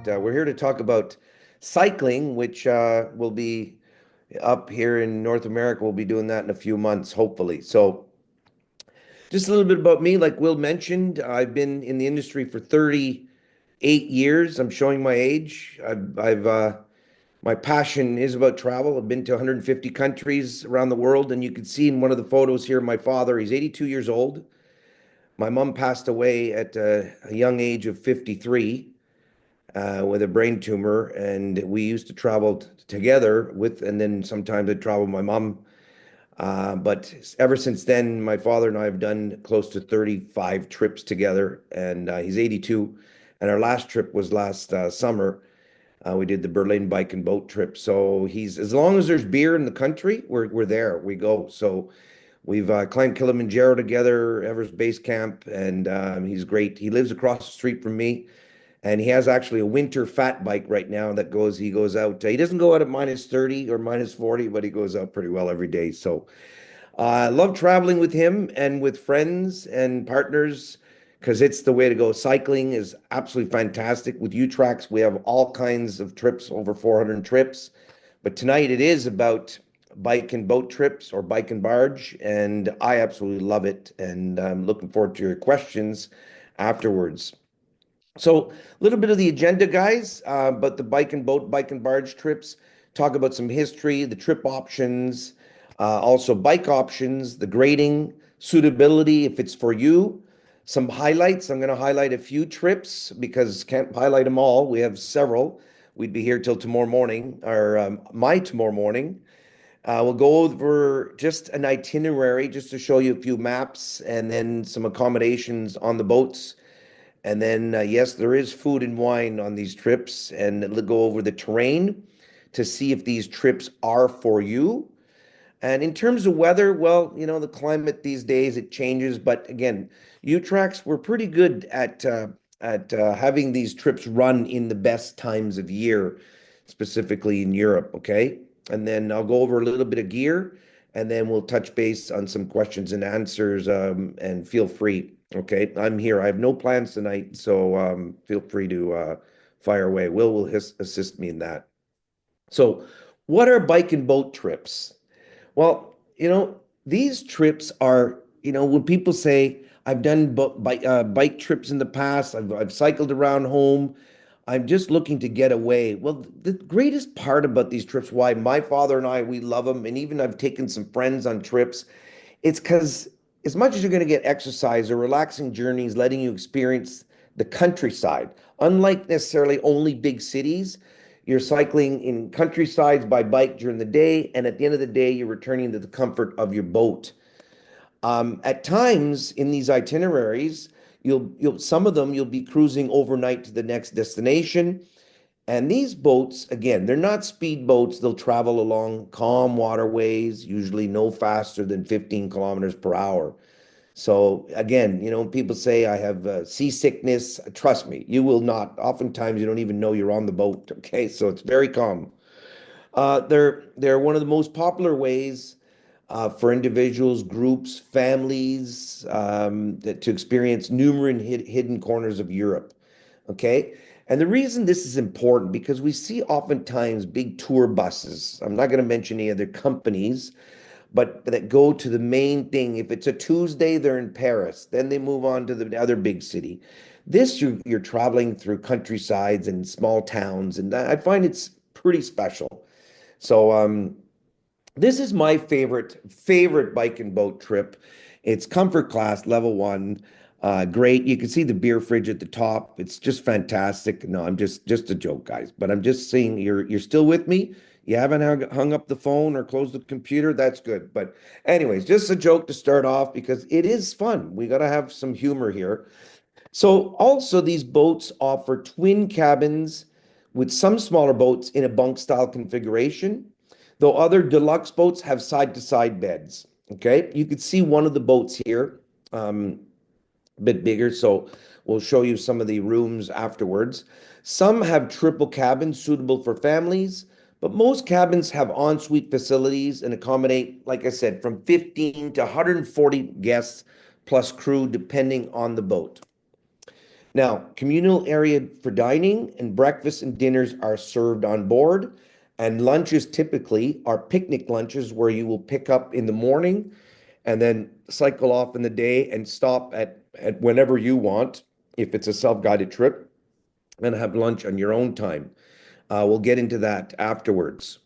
we're here to talk about cycling, which will be up here in North America. We'll be doing that in a few months, hopefully. So, just a little bit about me. Like Will mentioned, I've been in the industry for 38 years. I'm showing my age. My passion is about travel. I've been to 150 countries around the world, and you can see in one of the photos here, my father, he's 82 years old. My mom passed away at a young age of 53 with a brain tumor, and we used to travel together with, and then sometimes I'd travel with my mom. But ever since then, my father and I have done close to 35 trips together, and he's 82. And our last trip was last summer. We did the Berlin bike and boat trip. So he's, as long as there's beer in the country, we're there. We go. So we've climbed Kilimanjaro together, Everest Base Camp, and he's great. He lives across the street from me, and he has actually a winter fat bike right now that he goes out. He doesn't go out at minus 30 or minus 40, but he goes out pretty well every day. So I love traveling with him and with friends and partners because it's the way to go. Cycling is absolutely fantastic. With UTracks, we have all kinds of trips, over 400 trips. But tonight it is about bike and boat trips or bike and barge, and I absolutely love it. And I'm looking forward to your questions afterwards. So, a little bit of the agenda, guys, but the bike and boat, bike and barge trips, talk about some history, the trip options, also bike options, the grading, suitability, if it's for you, some highlights. I'm going to highlight a few trips because can't highlight them all. We have several. We'd be here till tomorrow morning, or my tomorrow morning. We'll go over just an itinerary just to show you a few maps and then some accommodations on the boats. And then, yes, there is food and wine on these trips, and we'll go over the terrain to see if these trips are for you. And in terms of weather, well, the climate these days, it changes. But again, UTracks, we're pretty good at having these trips run in the best times of year, specifically in Europe, okay? And then I'll go over a little bit of gear, and then we'll touch base on some questions and answers, and feel free. Okay, I'm here. I have no plans tonight, so feel free to fire away. Will assist me in that. So, what are bike and boat trips? Well, these trips are, when people say, I've done bike trips in the past, I've cycled around home, I'm just looking to get away. Well, the greatest part about these trips, why my father and I, we love them, and even I've taken some friends on trips, it's because as much as you're going to get exercise or relaxing journeys, letting you experience the countryside, unlike necessarily only big cities, you're cycling in countrysides by bike during the day, and at the end of the day, you're returning to the comfort of your boat. At times in these itineraries, you'll some of them you'll be cruising overnight to the next destination. And these boats, again, they're not speed boats. They'll travel along calm waterways, usually no faster than 15 kilometers per hour. So again, people say I have seasickness. Trust me, you will not. Oftentimes, you don't even know you're on the boat. Okay, so it's very calm. They're one of the most popular ways for individuals, groups, families to experience numerous hidden corners of Europe. Okay. And the reason this is important because we see oftentimes big tour buses. I'm not going to mention any other companies, but that go to the main thing. If it's a Tuesday, they're in Paris. Then they move on to the other big city. This you're traveling through countrysides and small towns, and I find it's pretty special. So this is my favorite bike and boat trip. It's comfort class level one. Great. You can see the beer fridge at the top. It's just fantastic. No, I'm just a joke, guys. But I'm just saying you're still with me. You haven't hung up the phone or closed the computer. That's good. But anyways, just a joke to start off because it is fun. We got to have some humor here. So also these boats offer twin cabins with some smaller boats in a bunk style configuration, though other deluxe boats have side to side beds. Okay, you could see one of the boats here, a bit bigger. So we'll show you some of the rooms afterwards. Some have triple cabins suitable for families, but most cabins have ensuite facilities and accommodate, like I said, from 15 to 140 guests plus crew, depending on the boat. Now, communal area for dining and breakfast and dinners are served on board. And lunches typically are picnic lunches where you will pick up in the morning and then cycle off in the day and stop at whenever you want, if it's a self-guided trip, and have lunch on your own time. We'll get into that afterwards.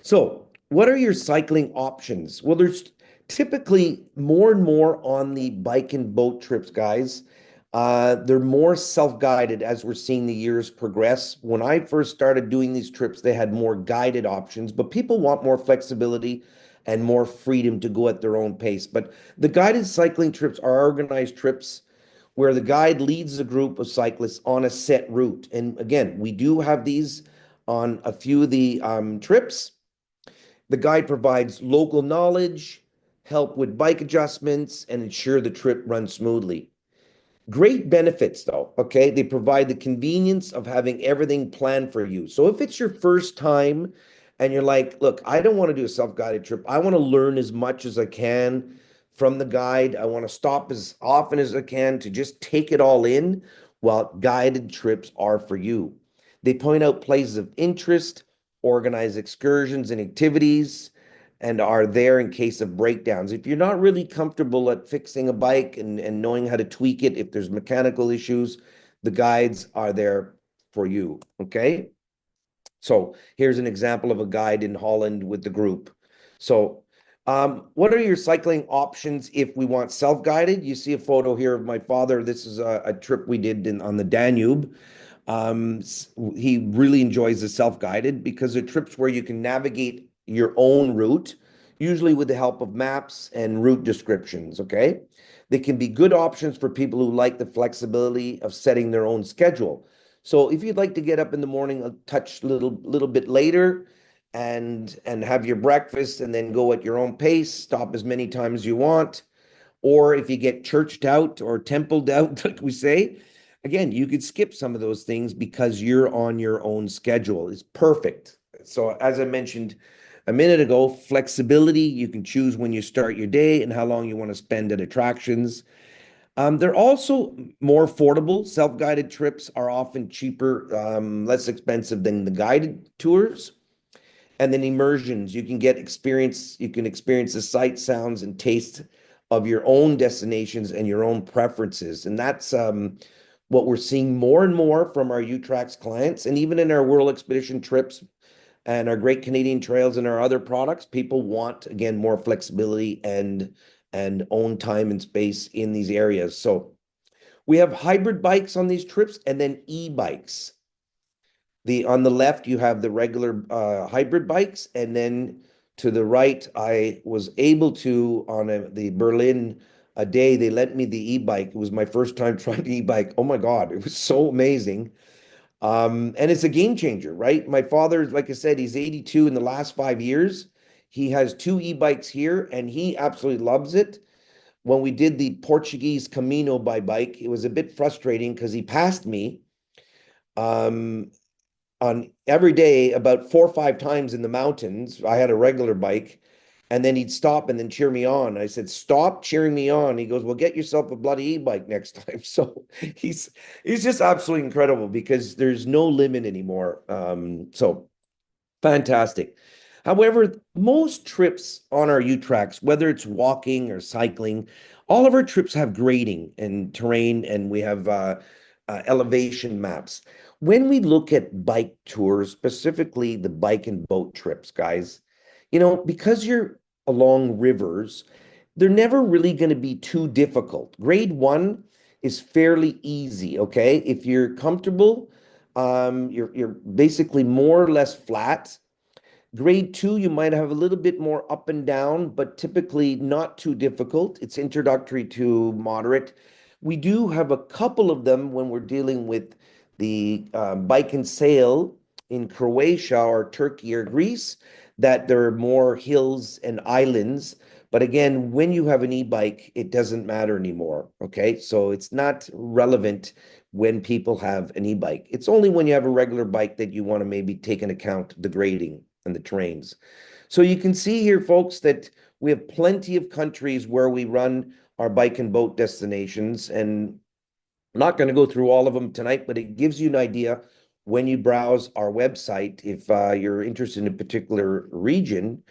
So, what are your cycling options? Well, there's typically more and more on the bike and boat trips, guys. They're more self-guided as we're seeing the years progress. When I first started doing these trips, they had more guided options, but people want more flexibility and more freedom to go at their own pace. But the guided cycling trips are organized trips where the guide leads a group of cyclists on a set route. And again, we do have these on a few of the trips. The guide provides local knowledge, help with bike adjustments, and ensure the trip runs smoothly. Great benefits, though, okay? They provide the convenience of having everything planned for you. So if it's your first time and you're like, look, I don't want to do a self-guided trip. I want to learn as much as I can from the guide. I want to stop as often as I can to just take it all in. Well, guided trips are for you. They point out places of interest, organize excursions and activities, and are there in case of breakdowns. If you're not really comfortable at fixing a bike and knowing how to tweak it, if there's mechanical issues, the guides are there for you. Okay. So here's an example of a guide in Holland with the group. So, what are your cycling options if we want self-guided? You see a photo here of my father. This is a trip we did on the Danube. He really enjoys the self-guided because they're trips where you can navigate your own route, usually with the help of maps and route descriptions, okay? They can be good options for people who like the flexibility of setting their own schedule. So if you'd like to get up in the morning a touch little bit later and have your breakfast and then go at your own pace, stop as many times as you want, or if you get churched out or templed out, like we say, again, you could skip some of those things because you're on your own schedule. It's perfect. So as I mentioned a minute ago, flexibility, you can choose when you start your day and how long you want to spend at attractions. They're also more affordable. Self-guided trips are often cheaper, less expensive than the guided tours. And then immersions, you can experience the sight, sounds, and taste of your own destinations and your own preferences. And that's what we're seeing more and more from our UTracks clients. And even in our World Expedition trips and our Great Canadian Trails and our other products, people want, again, more flexibility and own time and space in these areas. So we have hybrid bikes on these trips and then e-bikes. On the left, you have the regular hybrid bikes, and then to the right, I was able to on the Berlin a day. They lent me the e-bike. It was my first time trying the e-bike. Oh my God, it was so amazing. And it's a game changer, right? My father, like I said, he's 82. In the last 5 years, he has two e-bikes here, and he absolutely loves it. When we did the Portuguese Camino by bike, it was a bit frustrating because he passed me. Um, on every day about 4 or 5 times in the mountains. I had a regular bike, and then he'd stop and then cheer me on. I said, "Stop cheering me on." He goes, "Well, get yourself a bloody e-bike next time." So he's he's just absolutely incredible because there's no limit anymore. So fantastic. However, most trips on our U-Tracks, whether it's walking or cycling, all of our trips have grading and terrain, and we have elevation maps. When we look at bike tours, specifically the bike and boat trips, guys, because you're along rivers, they're never really going to be too difficult. Grade one is fairly easy, okay? If you're comfortable, you're basically more or less flat. Grade two, you might have a little bit more up and down, but typically not too difficult. It's introductory to moderate. We do have a couple of them when we're dealing with the bike and sail in Croatia or Turkey or Greece, that there are more hills and islands. But again, when you have an e-bike, it doesn't matter anymore. Okay. So it's not relevant when people have an e-bike. It's only when you have a regular bike that you want to maybe take into account the grading and the terrains. So you can see here, folks, that we have plenty of countries where we run our bike and boat destinations. And I'm not going to go through all of them tonight, but it gives you an idea when you browse our website if you're interested in a particular region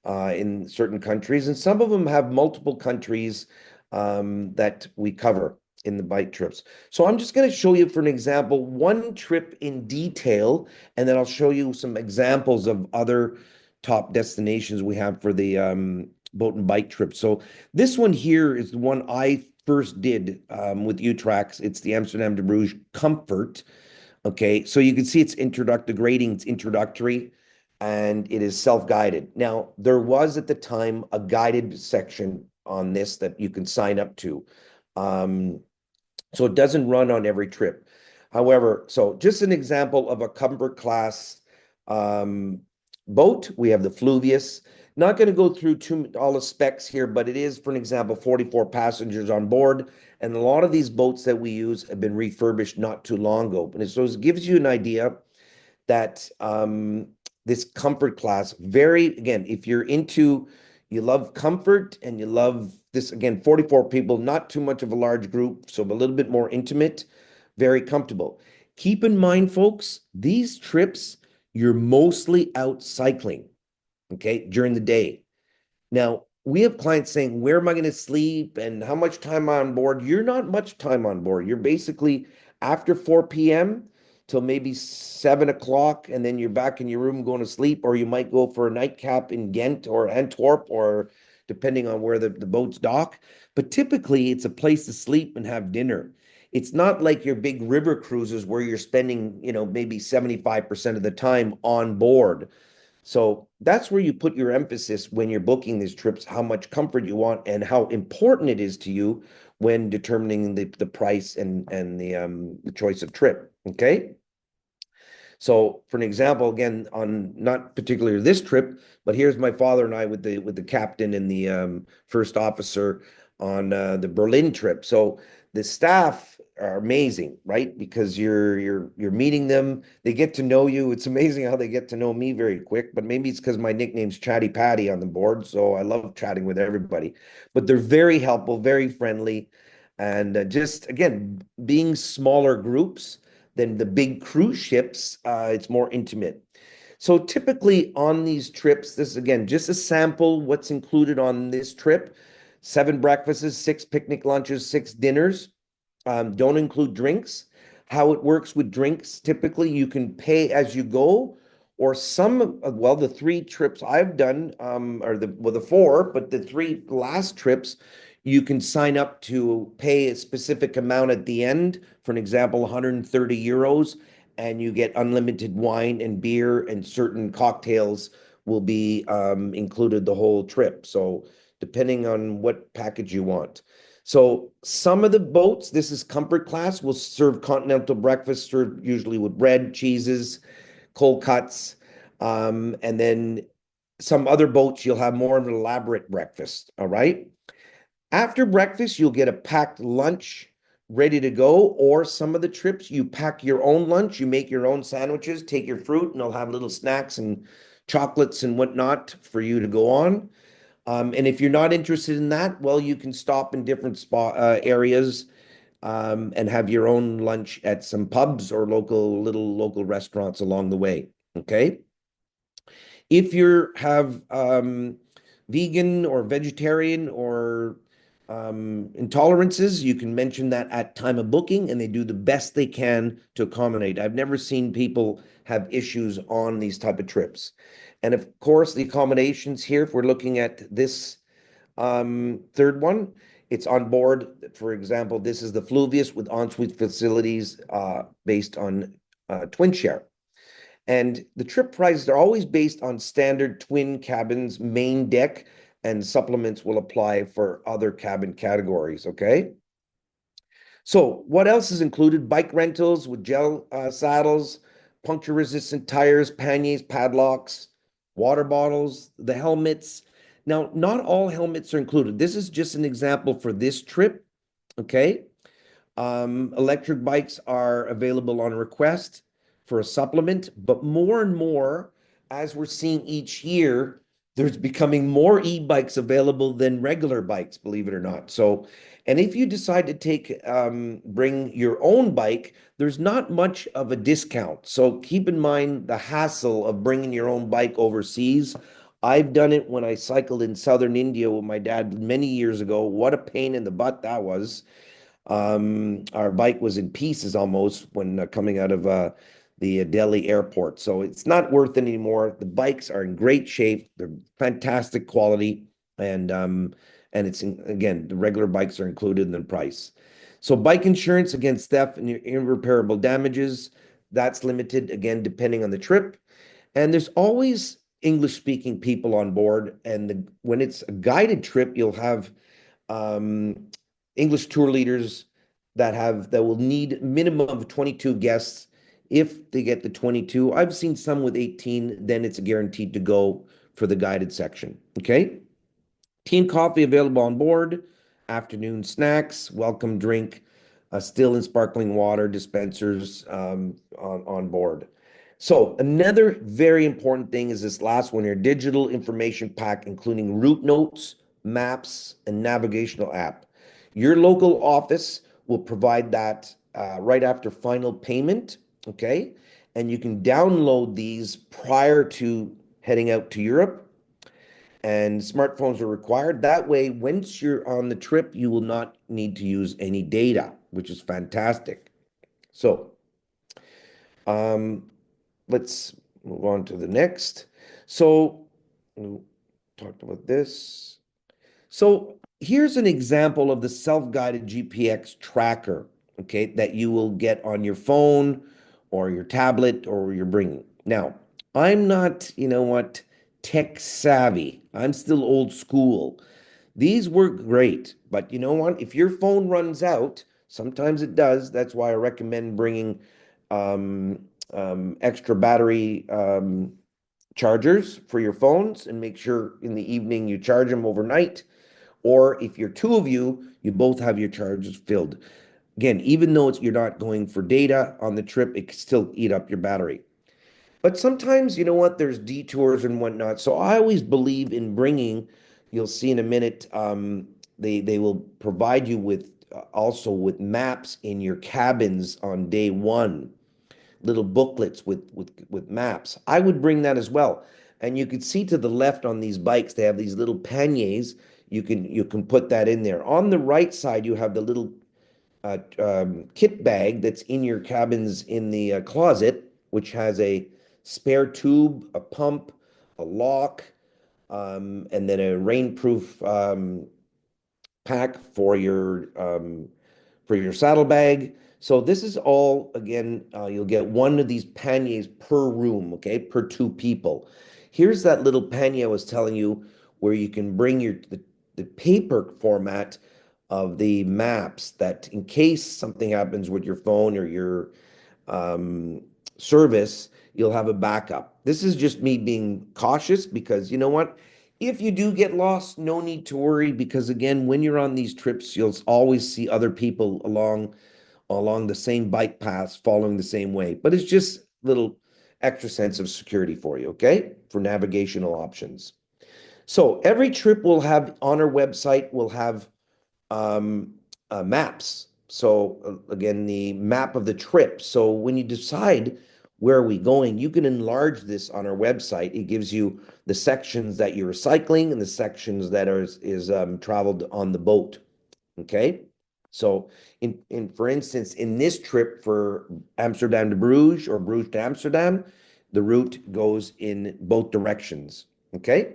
in certain countries. And some of them have multiple countries that we cover in the bike trips. So I'm just going to show you, for an example, one trip in detail, and then I'll show you some examples of other top destinations we have for the boat and bike trip. So this one here is the one I first did with UTracks. It's the Amsterdam to Bruges Comfort. Okay, so you can see it's introductory, the grading, introductory, and it is self-guided. Now, there was at the time a guided section on this that you can sign up to. Um, so it doesn't run on every trip. However, so just an example of a comfort class um, boat, we have the Fluvius. Not going to go through all the specs here, but it is, for an example, 44 passengers on board. And a lot of these boats that we use have been refurbished not too long ago. And so it gives you an idea that this comfort class, very, again, if you're into, you love comfort and you love this, again, 44 people, not too much of a large group, so a little bit more intimate, very comfortable. Keep in mind, folks, these trips, you're mostly out cycling, okay, during the day. Now, we have clients saying, where am I going to sleep and how much time on board? You're not much time on board. You're basically after 4 p.m. till maybe 7 o'clock, and then you're back in your room going to sleep, or you might go for a nightcap in Ghent or Antwerp, or depending on where the boats dock. But typically, it's a place to sleep and have dinner. It's not like your big river cruises where you're spending, maybe 75% of the time on board. So that's where you put your emphasis when you're booking these trips, how much comfort you want and how important it is to you when determining the price and the choice of trip. Okay. So for an example, again, on not particularly this trip, but here's my father and I with the captain and the first officer on the Berlin trip. So the staff are amazing, right? Because you're meeting them, they get to know you. It's amazing how they get to know me very quick, but maybe it's because my nickname's Chatty Patty on the board, so I love chatting with everybody. But they're very helpful, very friendly, and just again, being smaller groups than the big cruise ships, it's more intimate. So typically on these trips, this is again just a sample what's included on this trip: 7 breakfasts, 6 picnic lunches, 6 dinners. Don't include drinks. How it works with drinks, typically you can pay as you go, or well, the 3 trips I've done, or the 4, but the 3 last trips, you can sign up to pay a specific amount at the end. For an example, 130 euros, and you get unlimited wine and beer, and certain cocktails will be included the whole trip. So depending on what package you want. So some of the boats, this is comfort class, will serve continental breakfast, served usually with bread, cheeses, cold cuts. And then some other boats, you'll have more of an elaborate breakfast. All right. After breakfast, you'll get a packed lunch ready to go. Or some of the trips, you pack your own lunch, you make your own sandwiches, take your fruit, and they'll have little snacks and chocolates and whatnot for you to go on. And if you're not interested in that, well, you can stop in different spot areas and have your own lunch at some pubs or little local restaurants along the way. Okay. If you have vegan or vegetarian or intolerances, you can mention that at time of booking, and they do the best they can to accommodate. I've never seen people have issues on these type of trips. And of course, the accommodations here, if we're looking at this third one, it's on board. For example, this is the Fluvius with ensuite facilities based on twin share. And the trip prices are always based on standard twin cabins, main deck, and supplements will apply for other cabin categories. Okay. So what else is included? Bike rentals with gel saddles, puncture-resistant tires, panniers, padlocks, water bottles, the helmets. Now, not all helmets are included. This is just an example for this trip. Okay. Electric bikes are available on request for a supplement, but more and more, as we're seeing each year, there's becoming more e-bikes available than regular bikes, believe it or not. So, and if you decide to bring your own bike, there's not much of a discount. So keep in mind the hassle of bringing your own bike overseas. I've done it when I cycled in southern India with my dad many years ago. What a pain in the butt that was. Our bike was in pieces almost when coming out of the Delhi airport. So it's not worth it anymore. The bikes are in great shape. They're fantastic quality. And again, the regular bikes are included in the price. So bike insurance against theft and irreparable damages, that's limited again, depending on the trip. And there's always English speaking people on board. And when it's a guided trip, you'll have um, English tour leaders that will need minimum of 22 guests. If they get the 22, I've seen some with 18, then it's guaranteed to go for the guided section. Okay. Tea and coffee available on board, afternoon snacks, welcome drink, still and sparkling water dispensers on board. So another very important thing is this last one here, digital information pack, including route notes, maps, and navigational app. Your local office will provide that right after final payment, okay? And you can download these prior to heading out to Europe, and smartphones are required. That way, once you're on the trip, you will not need to use any data, which is fantastic. So, um, let's move on to the next. So, we talked about this. So, here's an example of the self-guided GPX tracker, okay, that you will get on your phone or your tablet or you're bringing. Now, I'm not, tech savvy. I'm still old school. These work great, but you know what? If your phone runs out, sometimes it does. That's why I recommend bringing um, extra battery chargers for your phones and make sure in the evening you charge them overnight. Or if you're two of you, you both have your chargers filled. Again, even though you're not going for data on the trip, it can still eat up your battery. But sometimes, you know what, there's detours and whatnot. So I always believe in bringing, you'll see in a minute, they will provide you with also with maps in your cabins on day one, little booklets with maps. I would bring that as well. And you can see to the left on these bikes, they have these little panniers. You can put that in there. On the right side, you have the little kit bag that's in your cabins in the closet, which has a spare tube, a pump, a lock, and then a rainproof pack for your saddlebag. So this is all again, you'll get one of these panniers per room, okay, per two people. Here's that little pannier I was telling you where you can bring the paper format of the maps that in case something happens with your phone or your um, service, you'll have a backup. This is just me being cautious because you know what? If you do get lost, no need to worry because again, when you're on these trips, you'll always see other people along the same bike paths following the same way. But it's just a little extra sense of security for you, okay? For navigational options. So every trip will have on our website will have maps. So again, the map of the trip. So when you decide where are we going, you can enlarge this on our website. It gives you the sections that you're cycling and the sections that is traveled on the boat. Okay. So in for instance, in this trip for Amsterdam to Bruges or Bruges to Amsterdam, the route goes in both directions. Okay.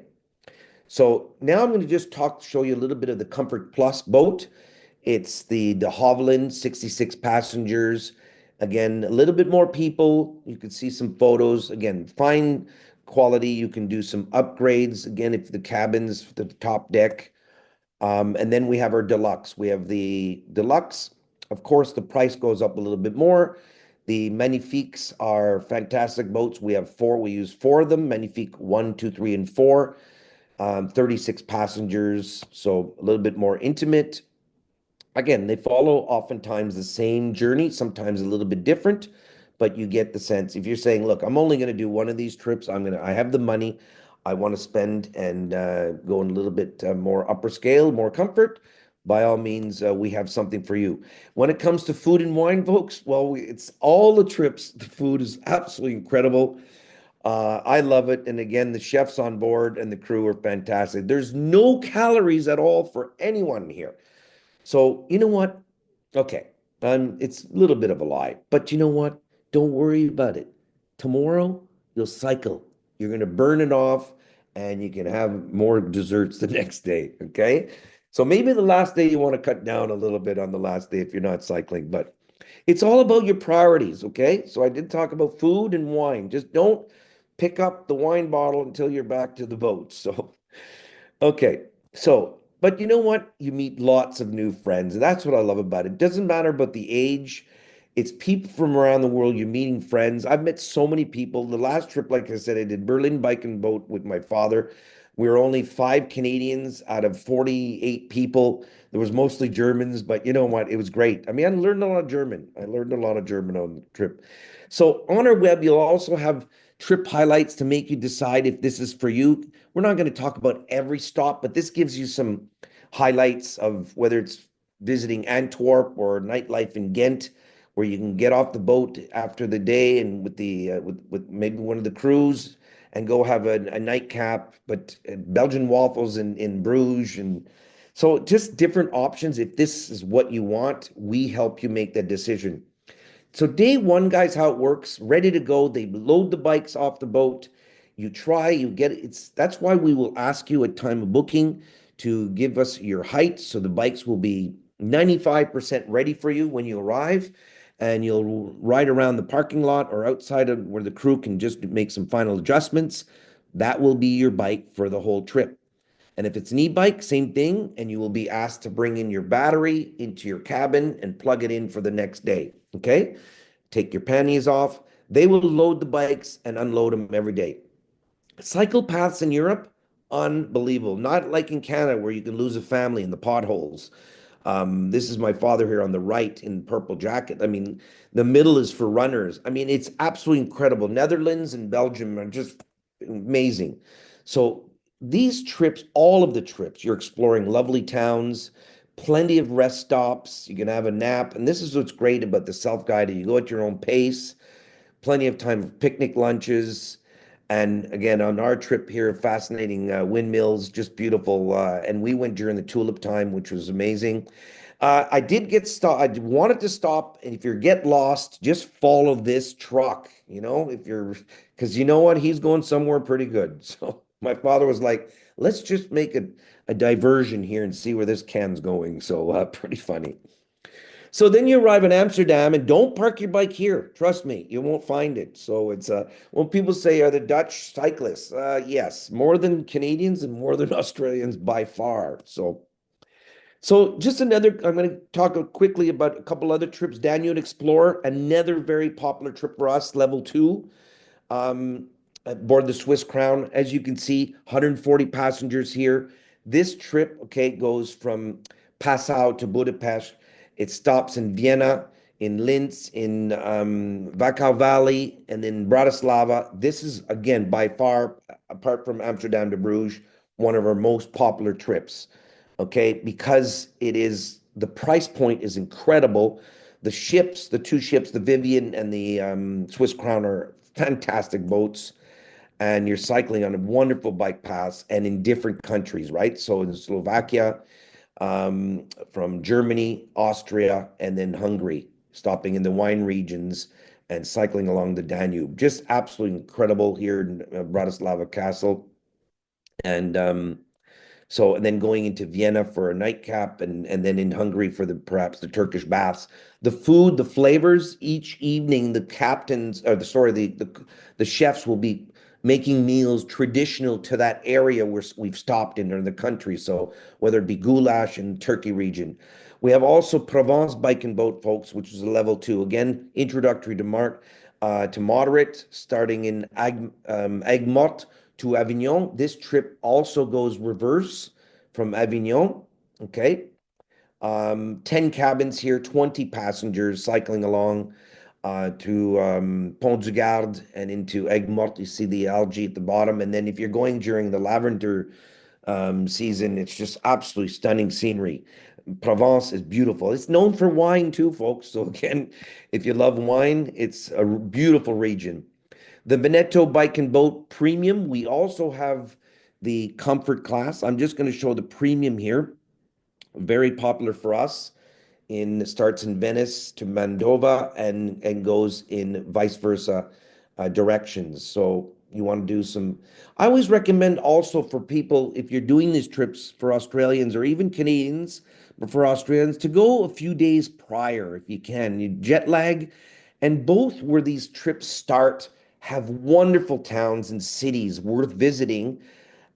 So now I'm going to just show you a little bit of the Comfort Plus boat. It's the de Havilland, 66 passengers. Again, a little bit more people. You can see some photos. Again, fine quality. You can do some upgrades. Again, if the cabins, the top deck. And then we have our deluxe. We have the deluxe. Of course, the price goes up a little bit more. The Magnifiques are fantastic boats. We have four. We use four of them. Magnifique 1, 2, 3, and 4. 36 passengers, so a little bit more intimate. Again, they follow oftentimes the same journey, sometimes a little bit different, but you get the sense. If you're saying, look, I'm only going to do one of these trips, I have the money, I want to spend and go in a little bit more upper scale, more comfort, by all means, we have something for you. When it comes to food and wine, folks, well, it's all the trips. The food is absolutely incredible. I love it. And again, the chefs on board and the crew are fantastic. There's no calories at all for anyone here. So, you know what? Okay, it's a little bit of a lie, but you know what? Don't worry about it. Tomorrow, you'll cycle. You're going to burn it off and you can have more desserts the next day. Okay. So maybe the last day you want to cut down a little bit on the last day if you're not cycling, but it's all about your priorities. Okay. So I did talk about food and wine. Just don't pick up the wine bottle until you're back to the boat. So okay. So, but you know what? You meet lots of new friends. That's what I love about it. Doesn't matter about the age. It's people from around the world. You're meeting friends. I've met so many people. The last trip, like I said, I did Berlin bike and boat with my father. We were only 5 Canadians out of 48 people. There was mostly Germans, but you know what? It was great. I mean, I learned a lot of German. I learned a lot of German on the trip. So on our web, you'll also have trip highlights to make you decide if this is for you. We're not going to talk about every stop, but this gives you some highlights of whether it's visiting Antwerp or nightlife in Ghent, where you can get off the boat after the day and with the with maybe one of the crews and go have a nightcap, but Belgian waffles in Bruges. And so just different options. If this is what you want, we help you make that decision. So day one, guys, how it works, ready to go. They load the bikes off the boat. You try, you get it. That's why we will ask you at time of booking to give us your height. So the bikes will be 95% ready for you when you arrive. And you'll ride around the parking lot or outside of where the crew can just make some final adjustments. That will be your bike for the whole trip. And if it's an e-bike, same thing, and you will be asked to bring in your battery into your cabin and plug it in for the next day. Okay? Take your panties off. They will load the bikes and unload them every day. Cycle paths in Europe, unbelievable. Not like in Canada where you can lose a family in the potholes. This is my father here on the right in purple jacket. I mean, the middle is for runners. I mean, it's absolutely incredible. Netherlands and Belgium are just amazing. So these trips, all of the trips, you're exploring lovely towns, plenty of rest stops. You can have a nap. And this is what's great about the self-guided. You go at your own pace, plenty of time for picnic lunches. And again, on our trip here, fascinating windmills, just beautiful. And we went during the tulip time, which was amazing. I did get stopped. I wanted to stop. And if you get lost, just follow this truck, if you're, because you know what? He's going somewhere pretty good. So my father was like, let's just make a diversion here and see where this can's going. So pretty funny. So then you arrive in Amsterdam and don't park your bike here. Trust me, you won't find it. So it's when people say, are the Dutch cyclists? Yes, more than Canadians and more than Australians by far. So just another, I'm going to talk quickly about a couple other trips. Danube Explorer, another very popular trip for us, level two, um, aboard the Swiss Crown. As you can see, 140 passengers here. This trip, okay, goes from Passau to Budapest. It stops in Vienna, in Linz, in Wachau Valley, and then Bratislava. This is, again, by far, apart from Amsterdam to Bruges, one of our most popular trips, okay, because the price point is incredible. The ships, the two ships, the Vivian and the Swiss Crown are fantastic boats. And you're cycling on a wonderful bike paths and in different countries, right? So in Slovakia, from Germany, Austria, and then Hungary, stopping in the wine regions and cycling along the Danube. Just absolutely incredible here in Bratislava Castle. And and then going into Vienna for a nightcap and then in Hungary for perhaps the Turkish baths. The food, the flavors, each evening the captains or the chefs will be making meals traditional to that area where we've stopped in or the country. So whether it be goulash in Turkey region. We have also Provence Bike and Boat, folks, which is a level two. Again, introductory to moderate, starting in Aigues to Avignon. This trip also goes reverse from Avignon. Okay. 10 cabins here, 20 passengers cycling along. to Pont du Gard and into Aigues-Mortes. You see the algae at the bottom. And then if you're going during the lavender season, it's just absolutely stunning scenery. Provence is beautiful. It's known for wine too, folks. So again, if you love wine, it's a beautiful region. The Veneto Bike and Boat Premium, we also have the comfort class. I'm just going to show the premium here. Very popular for us in starts in Venice to Mandova and goes in vice versa directions. So you want to do some. I always recommend also for people if you're doing these trips for Australians or even Canadians, but for Australians to go a few days prior if you can. You jet lag, and both where these trips start have wonderful towns and cities worth visiting,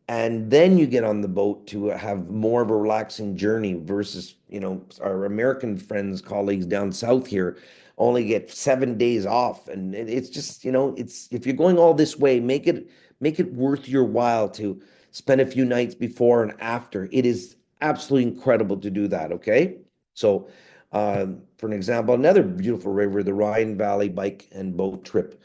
and then you get on the boat to have more of a relaxing journey versus our American friends, colleagues down south here only get 7 days off, and it's just it's if you're going all this way, make it worth your while to spend a few nights before and after. It is absolutely incredible to do that. Okay, so for an example, another beautiful river, the Rhine Valley bike and boat trip,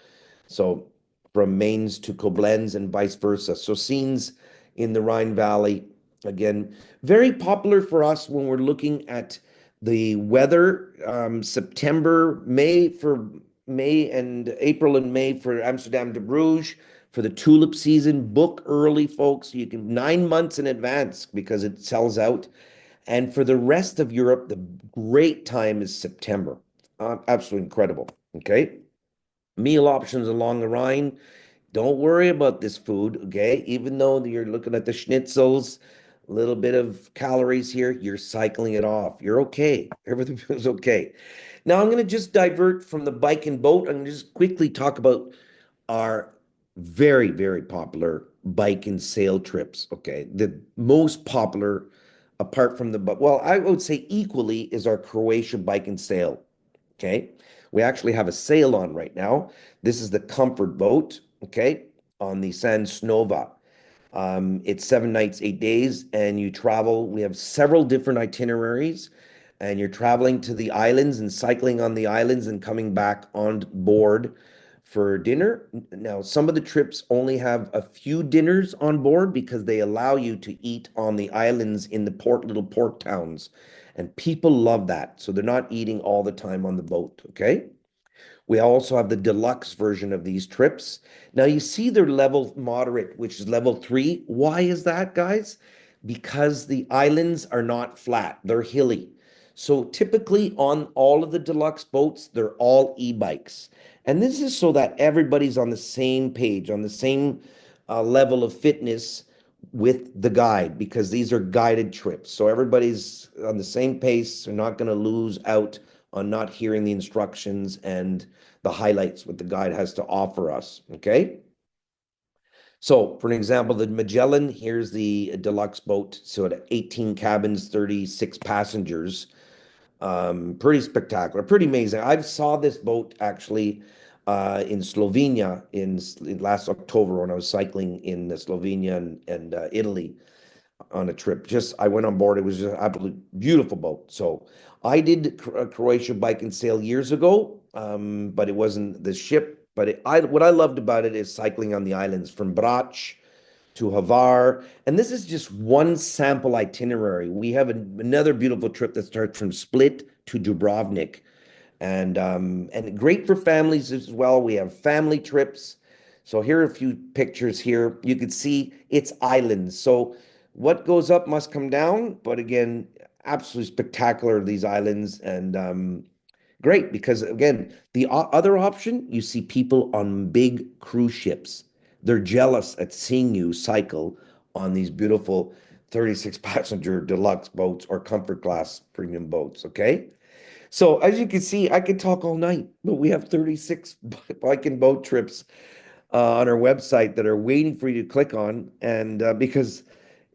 so from Mainz to Koblenz and vice versa. So scenes in the Rhine Valley, again, very popular for us when we're looking at the weather. September, May and April and May for Amsterdam to Bruges. For the tulip season, book early, folks. You can 9 months in advance because it sells out. And for the rest of Europe, the great time is September. Absolutely incredible. Okay. Meal options along the Rhine. Don't worry about this food, okay? Even though you're looking at the schnitzels, a little bit of calories here, you're cycling it off. You're okay. Everything feels okay. Now I'm going to just divert from the bike and boat. I'm going to just quickly talk about our very, very popular bike and sail trips, okay? The most popular, apart from well, I would say equally, is our Croatia bike and sail. Okay. We actually have a sail on right now. This is the comfort boat, okay, on the San Snova. It's 7 nights, 8 days, and you travel. We have several different itineraries, and you're traveling to the islands and cycling on the islands and coming back on board for dinner. Now, some of the trips only have a few dinners on board because they allow you to eat on the islands in the little port towns. And people love that. So they're not eating all the time on the boat. Okay. We also have the deluxe version of these trips. Now you see they're level moderate, which is level 3. Why is that, guys? Because the islands are not flat, they're hilly. So typically on all of the deluxe boats, they're all e-bikes. And this is so that everybody's on the same page, on the same level of fitness with the guide, because these are guided trips. So everybody's on the same pace. They're not going to lose out on not hearing the instructions and the highlights what the guide has to offer us. Okay. So for an example, the Magellan, here's the deluxe boat. So at 18 cabins, 36 passengers. Pretty spectacular, pretty amazing. I saw this boat actually in Slovenia in last October when I was cycling in Slovenia and Italy on a trip. Just I went on board. It was just an absolutely beautiful boat. So I did Croatia bike and sail years ago, but it wasn't the ship. But what I loved about it is cycling on the islands from Brač to Hvar. And this is just one sample itinerary. We have another beautiful trip that starts from Split to Dubrovnik, and great for families as well. We have family trips. So here are a few pictures here. You can see it's islands. So what goes up must come down. But again, absolutely spectacular, these islands. And great because, again, the other option, you see people on big cruise ships. They're jealous at seeing you cycle on these beautiful 36 passenger deluxe boats or comfort class premium boats. Okay. So as you can see, I could talk all night, but we have 36 bike and boat trips on our website that are waiting for you to click on, and because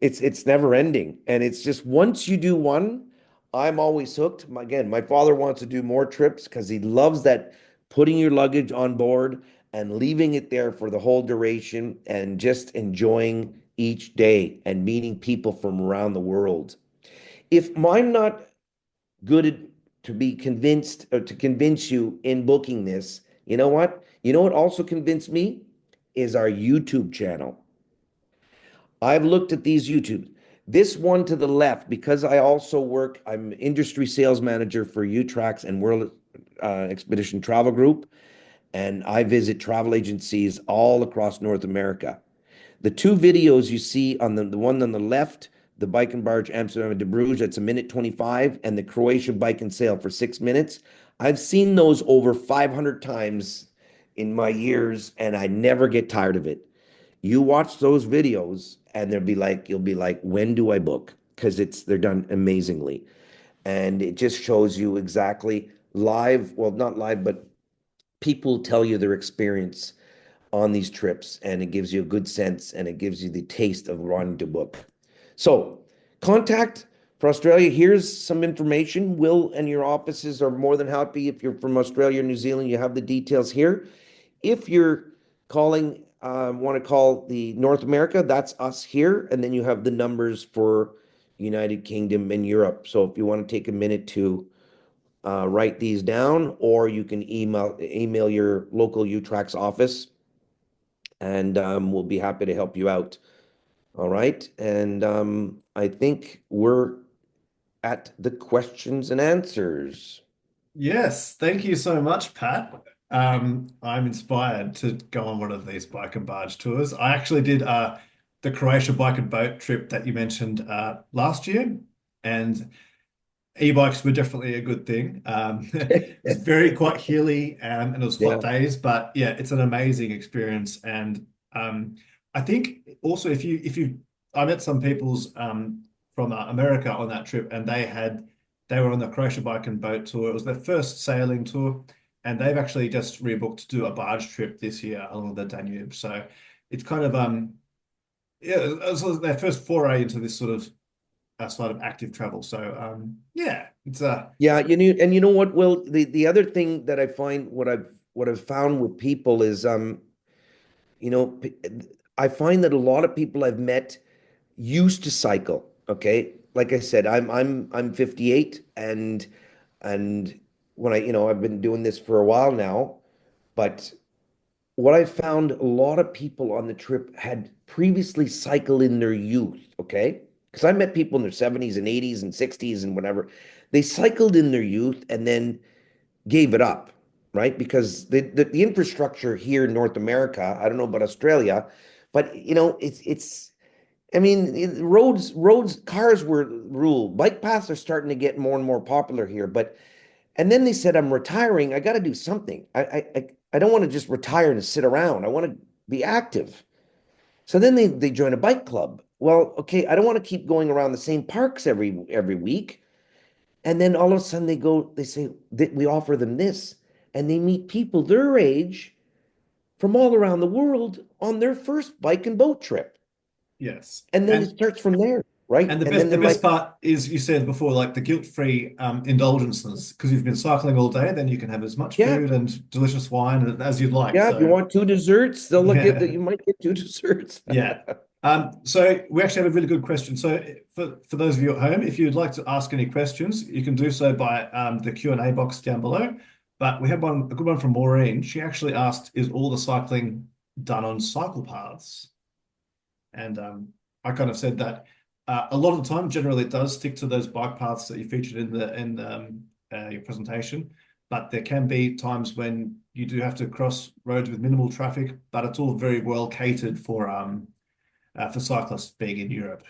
it's never ending, and it's just once you do one, I'm always hooked. Again, my father wants to do more trips because he loves that putting your luggage on board and leaving it there for the whole duration and just enjoying each day and meeting people from around the world. If I'm not good at to be convinced or to convince you in booking this, you know what? You know what also convinced me is our YouTube channel. I've looked at these YouTube. This one to the left, because I also work, I'm industry sales manager for UTracks and World Expedition Travel Group, and I visit travel agencies all across North America. The two videos you see on the one on the left, the bike and barge Amsterdam to Bruges, that's a minute 25, and the Croatia bike and sail for 6 minutes. I've seen those over 500 times in my years, and I never get tired of it. You watch those videos, and you'll be like, when do I book? Because they're done amazingly. And it just shows you exactly live, well, not live, but people tell you their experience on these trips, and it gives you a good sense and it gives you the taste of wanting to book. So, contact for Australia. Here's some information. Will and your offices are more than happy. If you're from Australia or New Zealand, you have the details here. If you're calling, want to call the North America, that's us here. And then you have the numbers for United Kingdom and Europe. So if you want to take a minute to write these down, or you can email your local UTracks office, and we'll be happy to help you out. All right. And I think we're at the questions and answers. Yes, thank you so much, Pat. I'm inspired to go on one of these bike and barge tours. I actually did the Croatia bike and boat trip that you mentioned last year, and e-bikes were definitely a good thing. It was very quite hilly, and it was hot Yeah. days, but yeah, it's an amazing experience. And I think also I met some people's from America on that trip, and they were on the Croatia bike and boat tour. It was their first sailing tour, and they've actually just rebooked to do a barge trip this year along the Danube. So it's kind of yeah, it was their first foray into this sort of active travel. So yeah, it's Yeah, and you know what, Will, the other thing that I find, what I've found with people is you know, I find that a lot of people I've met used to cycle, okay? Like I said, I'm 58, and when I've been doing this for a while now, but what I found, a lot of people on the trip had previously cycled in their youth, okay? Because I met people in their 70s and 80s and 60s and whatever. They cycled in their youth and then gave it up, right? Because the infrastructure here in North America, I don't know about Australia, but it's I mean, roads, cars were rule. Bike paths are starting to get more and more popular here, but and then they said, I'm retiring. I got to do something. I don't want to just retire and sit around. I want to be active. So then they join a bike club. Well, okay, I don't want to keep going around the same parks every week. And then all of a sudden they say that we offer them this, and they meet people their age from all around the world on their first bike and boat trip. yes. And then it starts from there, right? And the And then best the they're best like, part is you said before, like the guilt-free indulgences, because you've been cycling all day, then you can have as much yeah, food and delicious wine as you'd like. yeah, if you So want two desserts, they'll look at that. yeah, You might get two desserts. yeah. So we actually have a really good question. So for those of you at home, if you'd like to ask any questions, you can do so by the Q&A box down below. But we have a good one from Maureen. She actually asked, "Is all the cycling done on cycle paths?" And I kind of said that a lot of the time, generally, it does stick to those bike paths that you featured in your presentation. But there can be times when you do have to cross roads with minimal traffic, but it's all very well catered for cyclists being in Europe.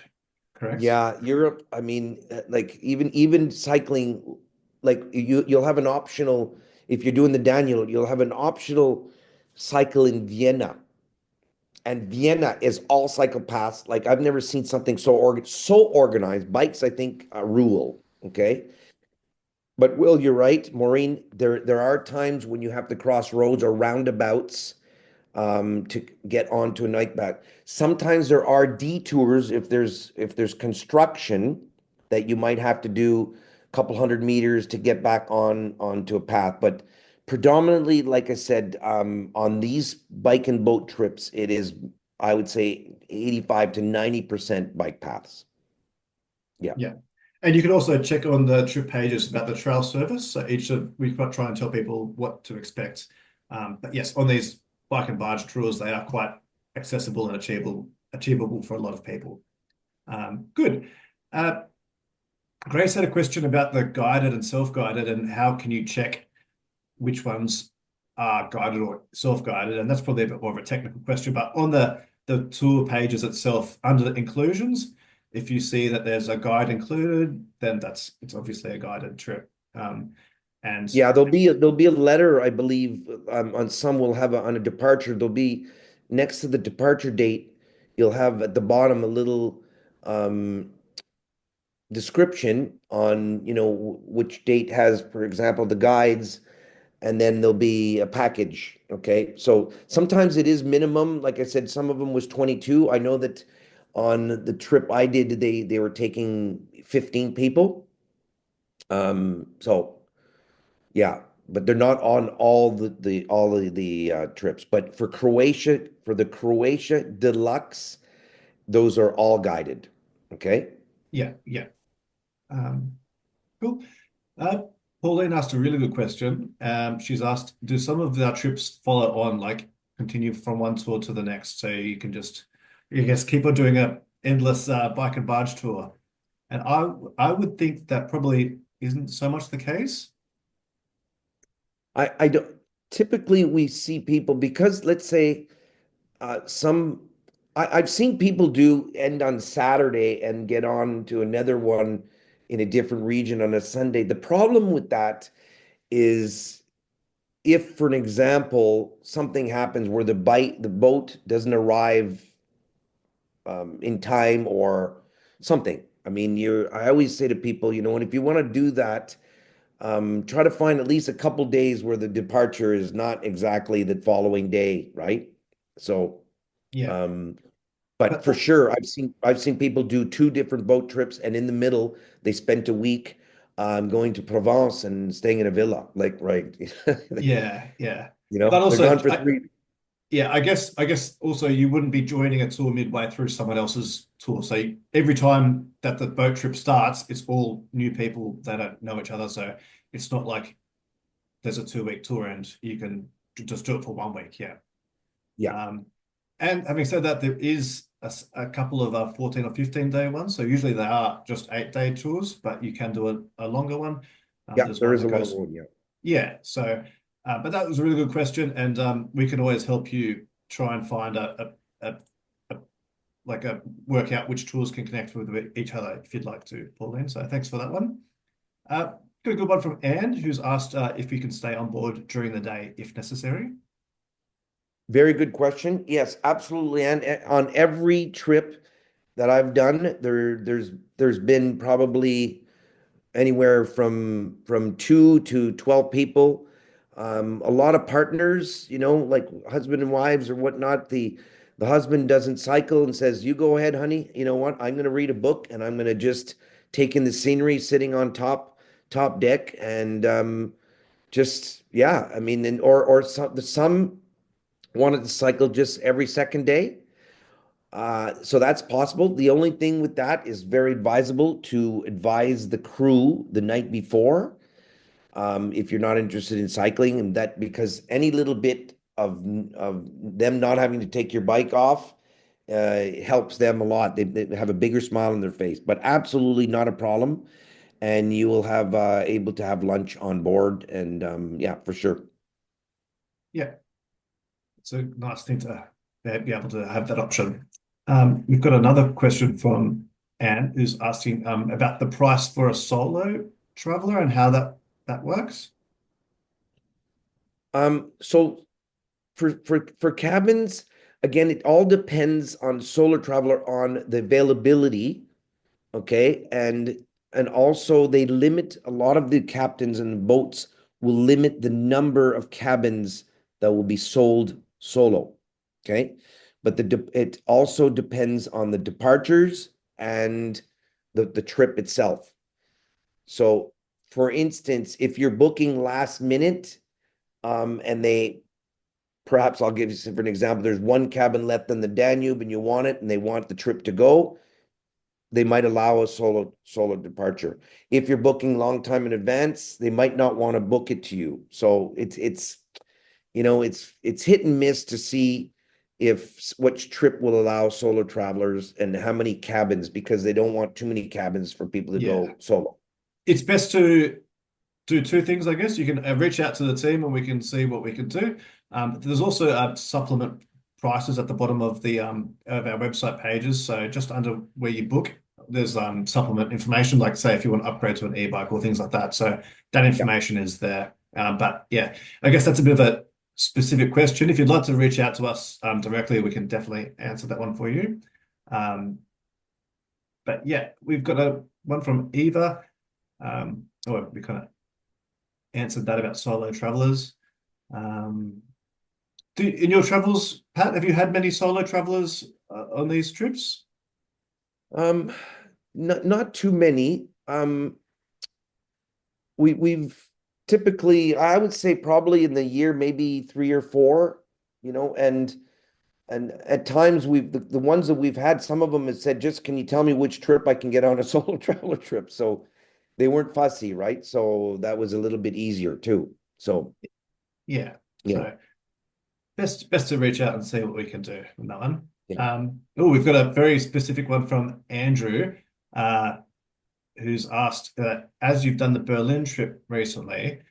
Correct? Yeah, Europe, I mean, like even cycling, like you'll have an optional, if you're doing the Danube, you'll have an optional cycle in Vienna. And Vienna is all cycle paths. Like I've never seen something so organized. Bikes, I think, rule. Okay. But Will, you're right. Maureen, there are times when you have to cross roads or roundabouts to get onto a night back. Sometimes there are detours if there's construction that you might have to do a couple hundred meters to get back onto a path. But predominantly, like I said, on these bike and boat trips, it is, I would say, 85 to 90% bike paths. Yeah. Yeah. And you can also check on the trip pages about the trail service. So we try and tell people what to expect. But yes, on these bike and barge tours, they are quite accessible and achievable for a lot of people. Good. Uh, Grace had a question about the guided and self-guided and how can you check which ones are guided or self-guided, and that's probably a bit more of a technical question. But on the tour pages itself, under the inclusions, if you see that there's a guide included, then it's obviously a guided trip. And Yeah, there'll be a letter, I believe, on some will have on a departure. There'll be next to the departure date, you'll have at the bottom a little um, description on, which date has, for example, the guides, and then there'll be a package. Okay, so sometimes it is minimum. Like I said, some of them was 22. I know that on the trip I did, they were taking 15 people. So. Yeah, but they're not on all the trips. But for the Croatia Deluxe, those are all guided. Okay. yeah, yeah. Um, cool. Uh, Pauline asked a really good question. She's asked, do some of our trips follow on, like continue from one tour to the next? So you can just, I guess, keep on doing a endless bike and barge tour. And I would think that probably isn't so much the case. I don't typically we see people because let's say some I've seen people do end on Saturday and get on to another one in a different region on a Sunday. The problem with that is if, for an example, something happens where the boat doesn't arrive in time or something. I mean, I always say to people, and if you want to do that, try to find at least a couple days where the departure is not exactly the following day, right? So, Yeah. um, but But for sure, I've seen people do two different boat trips, and in the middle, they spent a week going to Provence and staying in a villa, like right. yeah, yeah. But They're also, gone for 3. yeah, I guess also you wouldn't be joining a tour midway through someone else's tour. So every time that the boat trip starts, it's all new people that don't know each other. So it's not like there's a 2 week tour and you can just do it for 1 week. Yeah. Yeah, Um, and having said that, there is a couple of 14 or 15 day ones. So usually they are just 8 day tours, but you can do a longer one. yeah, There's there one is that a long goes, road. Yeah. yeah. So, but that was a really good question, and we can always help you try and find a like a work out which tools can connect with each other if you'd like to, Pauline. So thanks for that one. Got a good one from Anne, who's asked if you can stay on board during the day if necessary. Very good question. Yes, absolutely. And on every trip that I've done, there's been probably anywhere from 2 to 12 people. A lot of partners, like husband and wives or whatnot. The husband doesn't cycle and says, "You go ahead, honey. You know what? I'm going to read a book and I'm going to just take in the scenery, sitting on top deck, and just yeah. I mean, and or some wanted to cycle just every second day. So that's possible. The only thing with that is very advisable to advise the crew the night before, if you're not interested in cycling, and that because any little bit of them not having to take your bike off helps them a lot. They have a bigger smile on their face, but absolutely not a problem. And you will have able to have lunch on board, and yeah, for sure. Yeah, it's a nice thing to be able to have that option. We've got another question from Anne, who's asking about the price for a solo traveler and how that works. So for cabins, again, it all depends on solar traveler on the availability. Okay, and also they limit a lot of the captains and the boats will limit the number of cabins that will be sold solo. Okay, but it also depends on the departures and the trip itself. So, for instance, if you're booking last minute, and perhaps I'll give you for an example, there's one cabin left on the Danube and you want it and they want the trip to go, they might allow a solo departure. If you're booking long time in advance, they might not want to book it to you. So it's hit and miss to see if which trip will allow solo travelers and how many cabins, because they don't want too many cabins for people to Yeah. go solo. It's best to do two things, I guess. You can reach out to the team and we can see what we can do. There's also supplement prices at the bottom of the of our website pages. So just under where you book, there's supplement information, like say if you want to upgrade to an e-bike or things like that. So that Yeah. information is there. But yeah, I guess that's a bit of a specific question. If you'd like to reach out to us directly, we can definitely answer that one for you. Um, but yeah, we've got one from Eva. We kind of answered that about solo travelers. Um, in your travels, Pat, have you had many solo travelers on these trips? Um, not too many. We've typically, I would say probably in the year, maybe three or four, and at times the ones that we've had, some of them have said, just can you tell me which trip I can get on a solo traveler trip? So they weren't fussy, right? So that was a little bit easier too. So Yeah. yeah, So best to reach out and see what we can do on that one. yeah. We've got a very specific one from Andrew, uh, who's asked, as you've done the Berlin trip recently,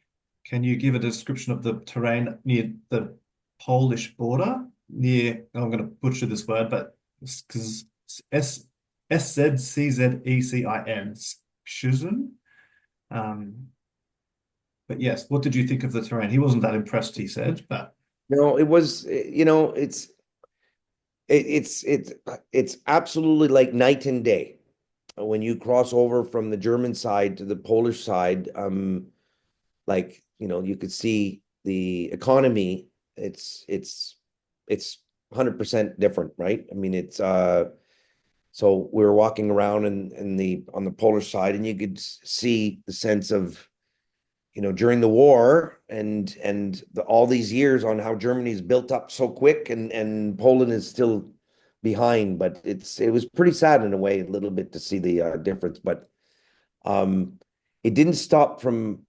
can you give a description of the terrain near the Polish border? I'm going to butcher this word, but because Sczecin, Szczecin. Um, but yes, what did you think of the terrain? He wasn't that impressed, he said, but No, it was, it's absolutely like night and day when you cross over from the German side to the Polish side. Like, you could see the economy. It's 100% different, right? I mean, so we were walking around on the Polish side, and you could see the sense of, during the war and all these years on how Germany's built up so quick, and Poland is still behind. But it was pretty sad in a way, a little bit, to see the difference. But um, it didn't stop from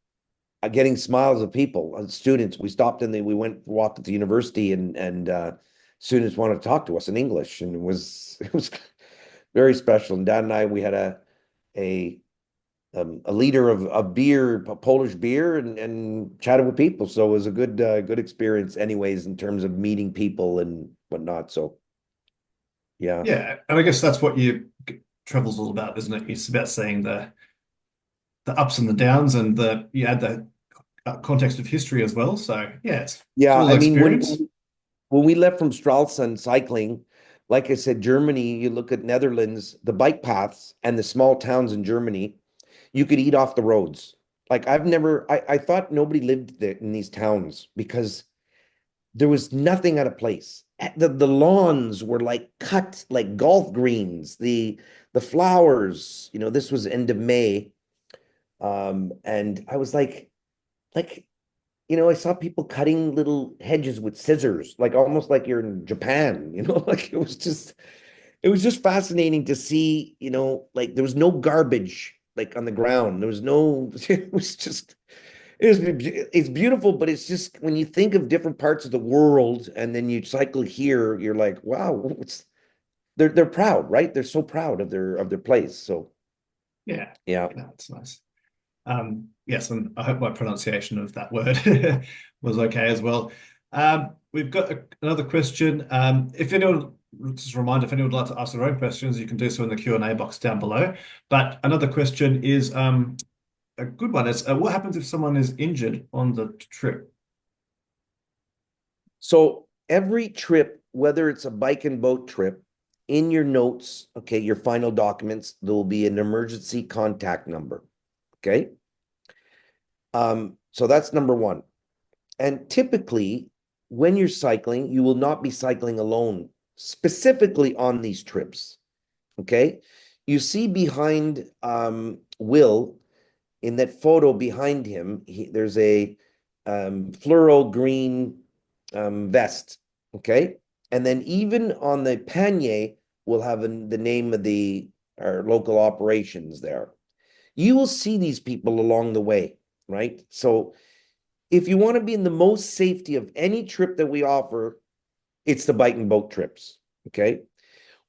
getting smiles of people, students. We stopped and we went walked at the university, and students wanted to talk to us in English, and it was very special. And Dad and I, we had a a liter of beer, Polish beer, and chatted with people. So it was a good experience, anyways, in terms of meeting people and whatnot. So yeah, yeah, and I guess that's what you travel's all about, isn't it? It's about seeing the ups and the downs, and you add the context of history as well. So yeah, it's yeah. all I mean, experience. when we left from Stralsund cycling, like I said, Germany, you look at Netherlands, the bike paths and the small towns in Germany, you could eat off the roads. Like I thought nobody lived there in these towns because there was nothing out of place. The lawns were like cut like golf greens. The flowers, this was end of May. And I was like, I saw people cutting little hedges with scissors, like almost like you're in Japan, like it was just fascinating to see, like there was no garbage like on the ground. There was no, it's beautiful, but it's just when you think of different parts of the world and then you cycle here, you're like, wow, they're proud, right? They're so proud of their place. So Yeah, yeah. no, it's nice. Yes, and I hope my pronunciation of that word was okay as well. We've got another question. If anyone, just a reminder, if anyone would like to ask their own questions, you can do so in the Q&A box down below. But another question is a good one. Is what happens if someone is injured on the trip? So every trip, whether it's a bike and boat trip, in your notes, okay, your final documents, there will be an emergency contact number. Okay. So that's number one. And typically, when you're cycling, you will not be cycling alone, specifically on these trips. Okay. You see behind Will, in that photo behind him, there's a fluoro green vest. Okay. And then even on the pannier, we'll have the name of the our local operations there. You will see these people along the way, right? So if you want to be in the most safety of any trip that we offer, it's the bike and boat trips. Okay.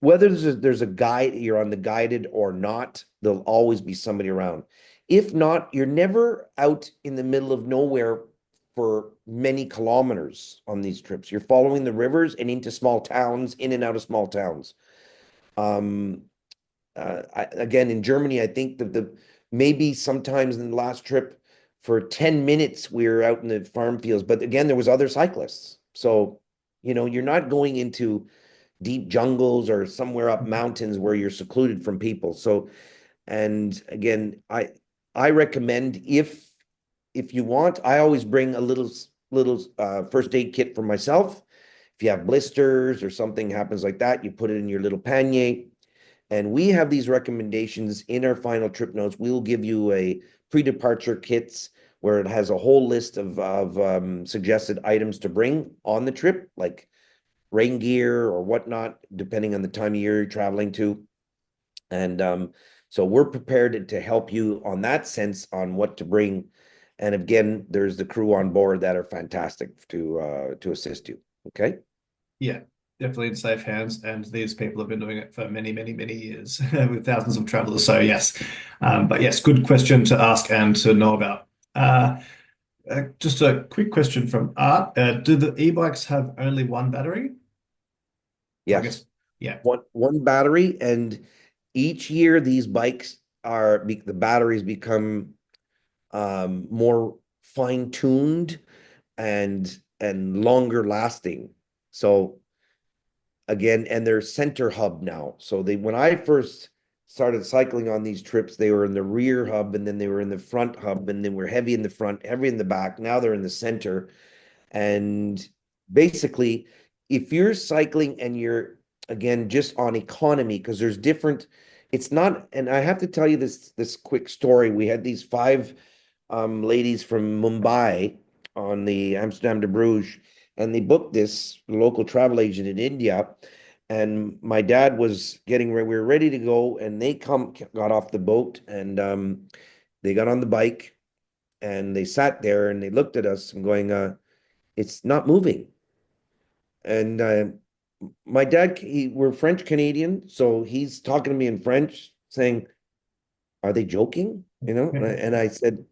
Whether there's a guide, you're on the guided or not, there'll always be somebody around. If not, you're never out in the middle of nowhere for many kilometers on these trips. You're following the rivers and into small towns, in and out of small towns. Um, Again, in Germany, I think that the maybe sometimes in the last trip for 10 minutes we were out in the farm fields, but again, there was other cyclists. So, you're not going into deep jungles or somewhere up mountains where you're secluded from people. So, and again, I recommend if you want, I always bring a little first aid kit for myself. If you have blisters or something happens like that, you put it in your little pannier. And we have these recommendations in our final trip notes. We'll give you a pre-departure kits where it has a whole list of suggested items to bring on the trip, like rain gear or whatnot, depending on the time of year you're traveling to. And so we're prepared to help you on that sense on what to bring. And again, there's the crew on board that are fantastic to assist you. Okay. Yeah, definitely in safe hands. And these people have been doing it for many, many, many years with thousands of travelers. So yes, but yes, good question to ask and to know about. Just a quick question from Art. Do the e-bikes have only one battery? Or I Yes. guess, yeah. One battery, and each year these bikes the batteries become more fine-tuned and longer lasting. So again, and they're center hub now. So they when I first started cycling on these trips, they were in the rear hub and then they were in the front hub and then we're heavy in the front, heavy in the back. Now they're in the center. And basically, if you're cycling and you're again just on economy, because there's different, it's not, and I have to tell you this quick story. We had these five ladies from Mumbai on the Amsterdam to Bruges, and they booked this local travel agent in India. And my dad was getting ready, we were ready to go, and got off the boat and they got on the bike and they sat there and they looked at us and going, it's not moving. And my dad, we're French Canadian, so he's talking to me in French, saying, "Are they joking?" And I said,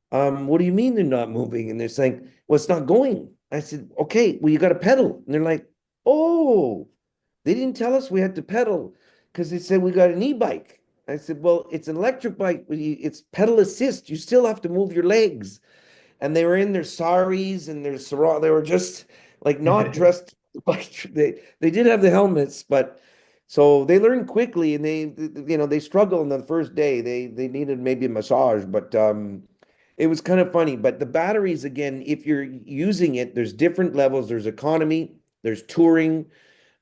"What do you mean they're not moving?" And they're saying, "Well, it's not going." I said, "Okay, well, you got to pedal." And they're like, "Oh, they didn't tell us we had to pedal because they said we got an e-bike." I said, "Well, it's an electric bike, but it's pedal assist. You still have to move your legs." And they were in their saris and their sarong. They were just like not dressed like they did have the helmets, but so they learned quickly and they struggled on the first day. They needed maybe a massage, but it was kind of funny. But the batteries again, if you're using it, there's different levels. There's economy, there's touring,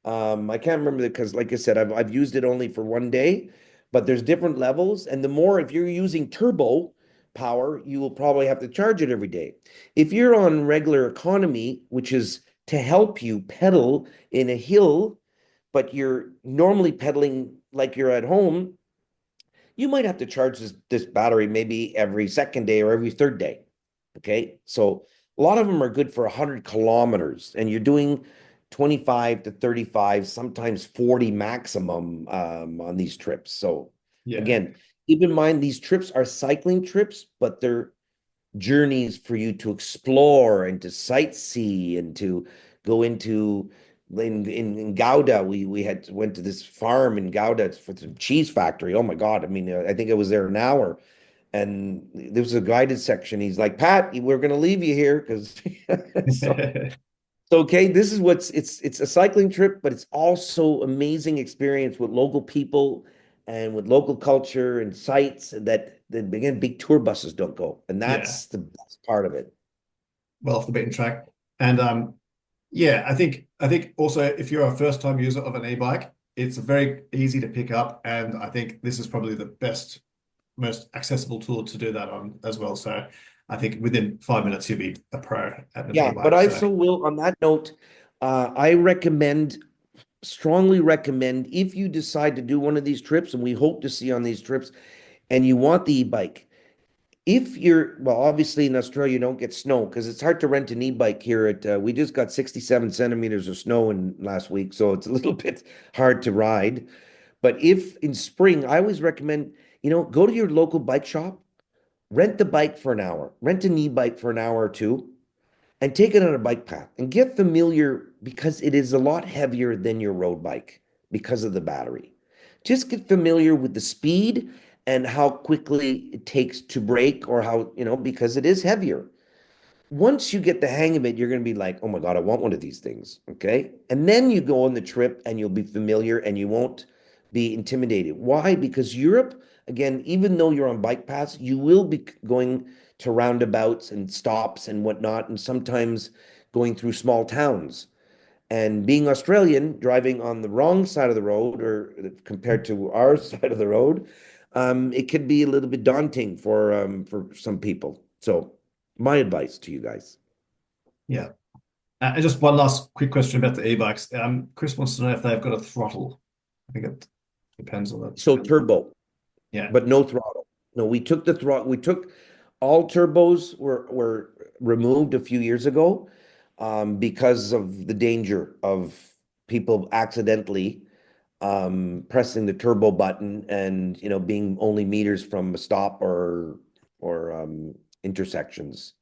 I can't remember because, like I said, I've used it only for one day, but there's different levels, and the more if you're using turbo power, you will probably have to charge it every day. If you're on regular economy, which is to help you pedal in a hill, but you're normally pedaling like you're at home, you might have to charge this battery maybe every second day or every third day. Okay. So a lot of them are good for 100 kilometers and you're doing 25 to 35, sometimes 40 maximum on these trips. So Yeah. again, keep in mind these trips are cycling trips, but they're journeys for you to explore and to sightsee and to go into in Gouda. We had went to this farm in Gouda for some cheese factory. Oh my God. I mean, I think I was there an hour and there was a guided section. He's like, Pat, we're going to leave you here because so okay, this is it's a cycling trip, but it's also amazing experience with local people and with local culture and sites that again big tour buses don't go. And Yeah. that's the best part of it. Well off the beaten track. And yeah, I think also if you're a first time user of an e-bike, it's very easy to pick up, and I think this is probably the best, most accessible tool to do that on as well. So I think within 5 minutes you'll be a pro at an Yeah, but e-bike. I So also will on that note, I recommend strongly recommend if you decide to do one of these trips, and we hope to see on these trips, and you want the e-bike, if you're, well, obviously in Australia you don't get snow because it's hard to rent an e-bike here at, we just got 67 centimeters of snow in last week, so it's a little bit hard to ride. But if in spring, I always recommend, go to your local bike shop, rent the bike for an hour, rent an e-bike for an hour or two, and take it on a bike path and get familiar because it is a lot heavier than your road bike because of the battery. Just get familiar with the speed and how quickly it takes to brake or how, because it is heavier. Once you get the hang of it, you're going to be like, oh my God, I want one of these things. Okay. And then you go on the trip and you'll be familiar and you won't be intimidated. Why? Because Europe, again, even though you're on bike paths, you will be going to roundabouts and stops and whatnot, and sometimes going through small towns. And being Australian, driving on the wrong side of the road or compared to our side of the road, it could be a little bit daunting for some people. So my advice to you guys. Yeah. And just one last quick question about the e-bikes. Chris wants to know if they've got a throttle. I think it depends on the. So turbo, Yeah. but no throttle. No, we took the throttle. We took all turbos were removed a few years ago because of the danger of people accidentally pressing the turbo button and being only meters from a stop or intersections.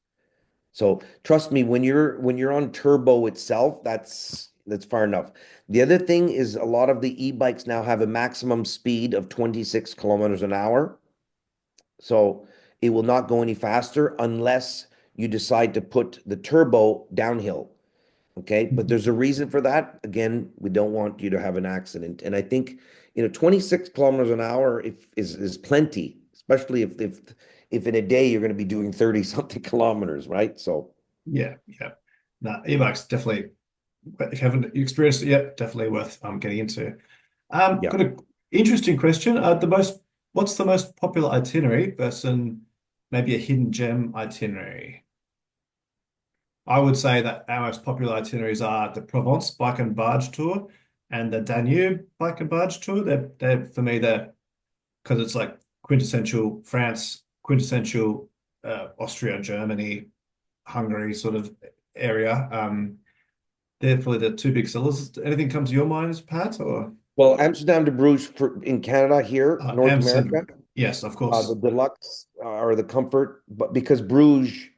So trust me, when you're on turbo itself, that's far enough. The other thing is a lot of the e-bikes now have a maximum speed of 26 kilometers an hour. So it will not go any faster unless you decide to put the turbo downhill. Okay. But there's a reason for that. Again, we don't want you to have an accident. And I think, 26 kilometers an hour is plenty, especially if in a day you're going to be doing 30 something kilometers, right? So Yeah. Yeah. No, e-bikes definitely, if you haven't experienced it yet, definitely worth yeah. getting into. Got an interesting question. What's the most popular itinerary versus maybe a hidden gem itinerary? I would say that our most popular itineraries are the Provence bike and barge tour and the Danube bike and barge tour. They're for me, they're because it's like quintessential France, quintessential Austria, Germany, Hungary sort of area. They're probably the two big sellers. Anything come to your mind, Pat, or Well, Amsterdam to Bruges in Canada here, North America, Amsterdam? Yes, of the course. deluxe or the comfort, but because Bruges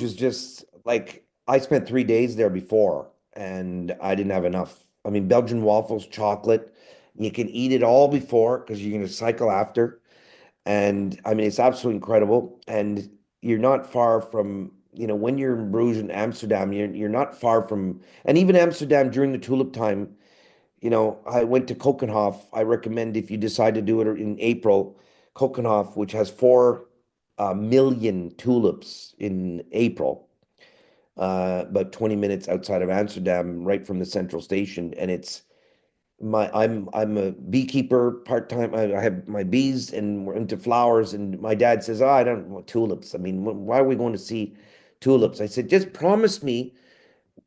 is just like I spent 3 days there before and I didn't have enough. I mean, Belgian waffles, chocolate, you can eat it all before because you're going to cycle after. And I mean, it's absolutely incredible. And you're not far from, when you're in Bruges and Amsterdam, you're not far from, and even Amsterdam during the tulip time, I went to Kokenhof. I recommend if you decide to do it in April, Kokenhof, which has 4 million tulips in April, about 20 minutes outside of Amsterdam, right from the central station. And I'm a beekeeper part-time. I have my bees and we're into flowers. And my dad says, oh, I don't want tulips. I mean, why are we going to see tulips? I said, just promise me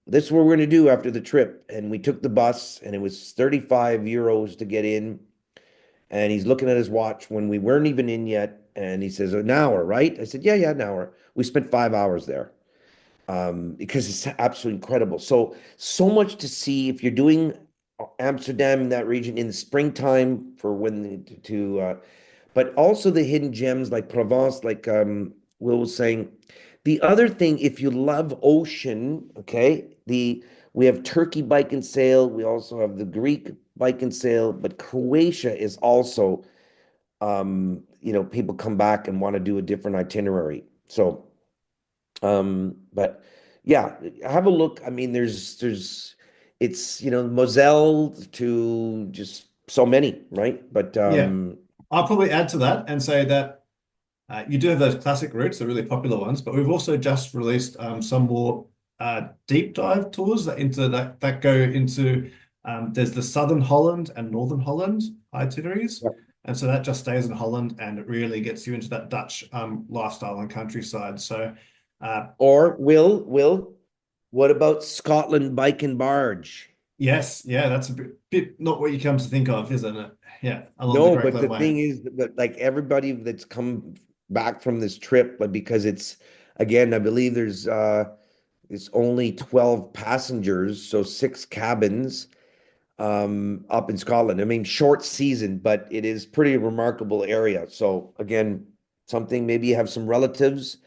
this is what we're going to do after the trip. And we took the bus and it was 35 euros to get in. And he's looking at his watch when we weren't even in yet. And he says, an hour, right? I said, yeah, yeah, an hour. We spent 5 hours there because it's absolutely incredible. So much to see if you're doing Amsterdam in that region in the springtime for but also the hidden gems like Provence, like Will was saying. The other thing, if you love ocean, okay, we have Turkey bike and sail. We also have the Greek bike and sail, but Croatia is also, people come back and want to do a different itinerary. But yeah, have a look. I mean, it's, Moselle to just so many, right? But Yeah, I'll probably add to that and say that you do have those classic routes, the really popular ones, but we've also just released some more deep dive tours that go into there's the Southern Holland and Northern Holland itineraries. yeah. And so that just stays in Holland and it really gets you into that Dutch lifestyle and countryside. So uh, Or Will, what about Scotland bike and barge? Yes, yeah, that's a bit not what you come to think of, isn't it? Yeah, along the No, Great but Glen the Way. thing is that like everybody that's come back from this trip, like because it's again, I believe it's only 12 passengers, so six cabins up in Scotland. I mean, short season, but it is pretty remarkable area. So again, something maybe you have some relatives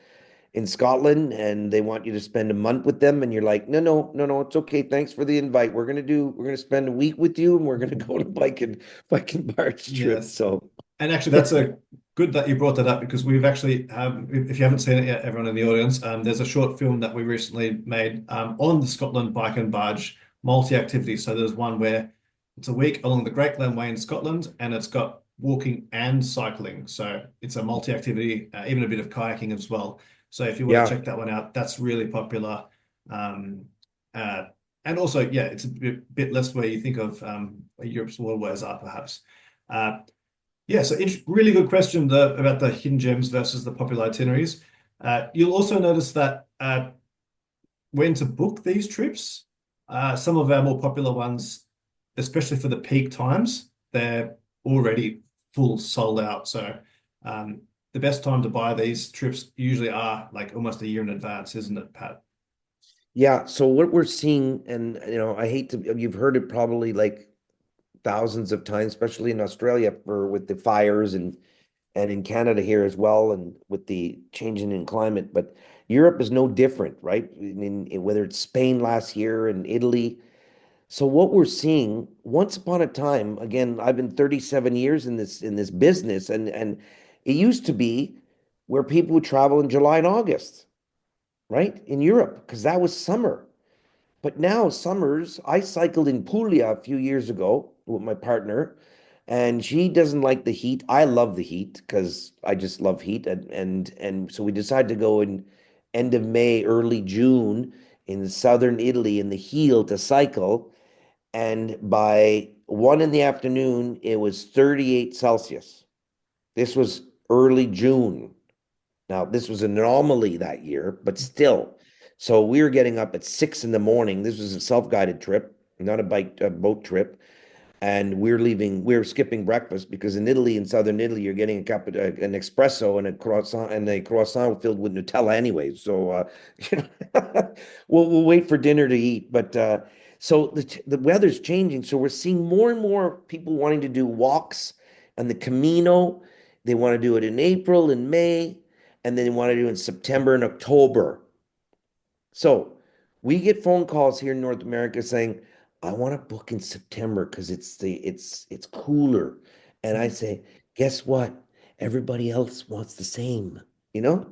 in Scotland and they want you to spend a month with them and you're like, no, no, no, no, it's okay. Thanks for the invite. We're gonna spend a week with you and we're gonna go on a bike and barge trip. Yes. So And actually, that's a good that you brought that up because we've actually, if you haven't seen it yet, everyone in the audience, there's a short film that we recently made on the Scotland bike and barge multi-activity. So there's one where it's a week along the Great Glen Way in Scotland, and it's got walking and cycling. So it's a multi-activity, even a bit of kayaking as well. So if you want to yeah, check that one out, that's really popular. Um, uh, and also, yeah, it's a bit less where you think of Europe's waterways are perhaps. Uh, yeah, so really good question about the hidden gems versus the popular itineraries. You'll also notice that when to book these trips, some of our more popular ones, especially for the peak times, they're already full sold out. So the best time to buy these trips usually are like almost a year in advance, isn't it, Pat? yeah. So what we're seeing, and I hate to, you've heard it probably like thousands of times, especially in Australia for with the fires and in Canada here as well, and with the changing in climate. But Europe is no different, right? I mean, whether it's Spain last year and Italy. So what we're seeing, once upon a time, again, I've been 37 years in this business, and it used to be where people would travel in July and August, right? In Europe, because that was summer. But now summers, I cycled in Puglia a few years ago with my partner, and she doesn't like the heat. I love the heat because I just love heat, and so we decided to go in end of May, early June in southern Italy in the heel to cycle, and by 1 in the afternoon, it was 38 Celsius. This was early June. Now, this was an anomaly that year, but still. So we were getting up at 6 in the morning. This was a self-guided trip, not a boat trip. And we were skipping breakfast because in Italy, in southern Italy, you're getting an espresso and a croissant filled with Nutella anyway. So, you know, we'll wait for dinner to eat. But so the weather's changing. So we're seeing more and more people wanting to do walks on the Camino. They want to do it in April and May, and then they want to do it in September and October. So we get phone calls here in North America saying, I want to book in September because it's cooler. And I say, guess what? Everybody else wants the same, you know?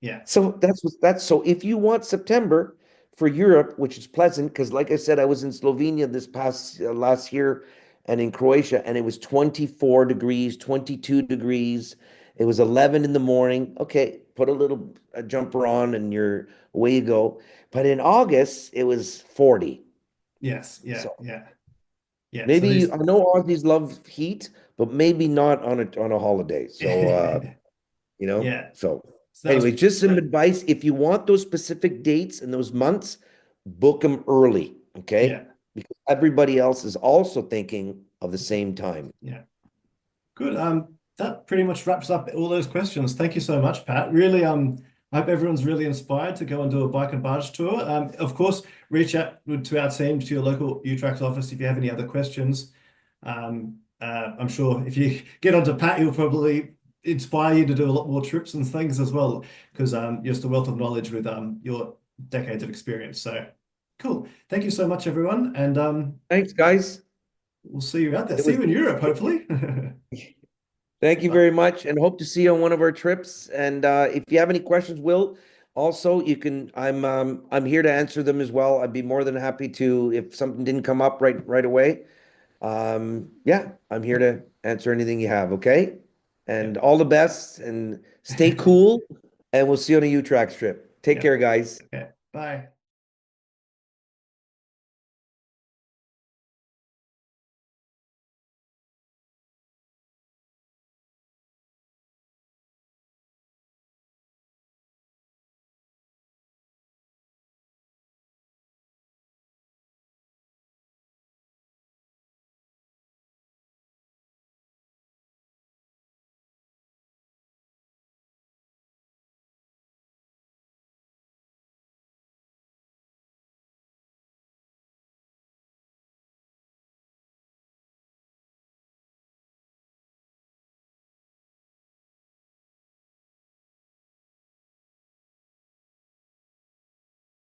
Yeah, So that's so if you want September for Europe, which is pleasant, because like I said, I was in Slovenia this past last year and in Croatia, and it was 24 degrees, 22 degrees. It was 11 in the morning. Okay, put a jumper on and you're away you go. But in August, it was 40. yes, yeah, So yeah, yeah. So maybe these, I know Aussies love heat, but maybe not on a holiday. So yeah. so So that was anyway, just some advice. If you want those specific dates and those months, book them early, okay? yeah, Because everybody else is also thinking of the same time. yeah. Good. That pretty much wraps up all those questions. Thank you so much, Pat. Really, I hope everyone's really inspired to go and do a bike and barge tour. Of course, reach out to our team, to your local UTracks office if you have any other questions. I'm sure if you get onto Pat, he'll probably inspire you to do a lot more trips and things as well, because you're just a wealth of knowledge with your decades of experience. So cool. Thank you so much, everyone, and Thanks, guys. we'll see you out there. It See was you in Europe, hopefully. Thank you Bye. very much and hope to see you on one of our trips. And if you have any questions, Will, also you can I'm here to answer them as well. I'd be more than happy to if something didn't come up right away. Yeah, I'm here to answer anything you have, okay? Yeah. And all the best and stay cool and we'll see you on a UTracks trip. Take Yeah. care, guys. Okay. Bye.